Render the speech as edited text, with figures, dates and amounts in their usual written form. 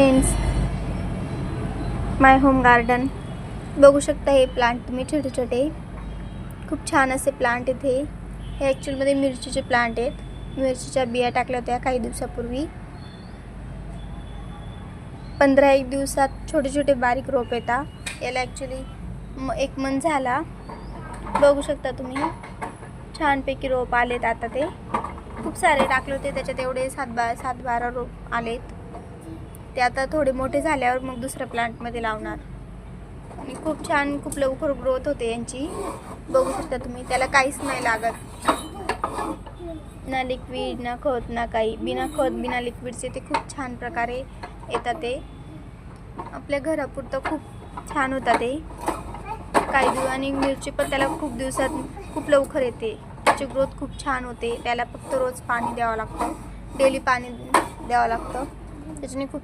Friends, माय home garden बघू शकता. हे प्लांट तुम्ही छोटे छोटे खूप छान असे प्लांट इथे. हे ॲक्च्युअलमध्ये मिरचीचे प्लांट आहेत. मिरचीच्या बिया टाकल्या होत्या काही दिवसापूर्वी. 15-1 दिवसात छोटे छोटे बारीक रोप येतात. याला ॲक्च्युली 1 मंथ झाला. बघू शकता तुम्ही छानपैकी रोप आलेत. आता ते खूप सारे टाकले होते, त्याच्यात एवढे 7-12 रोप आलेत. ते आता थोडे मोठे झाल्यावर मग दुसऱ्या प्लांटमध्ये लावणार. आणि खूप छान, खूप लवकर ग्रोथ होते यांची. बघू शकता तुम्ही. त्याला काहीच नाही लागत, ना लिक्विड, ना खत, ना काही. बिना खत बिना लिक्विडचे ते खूप छान प्रकारे येतात. ते आपल्या घरापुरतं खूप छान होतात ते काही दिवस. आणि मिरची पण त्याला खूप दिवसात खूप लवकर येते. त्याची ग्रोथ खूप छान होते. त्याला फक्त रोज पाणी द्यावं लागतं, डेली पाणी द्यावं लागतं. त्याच्याने खूप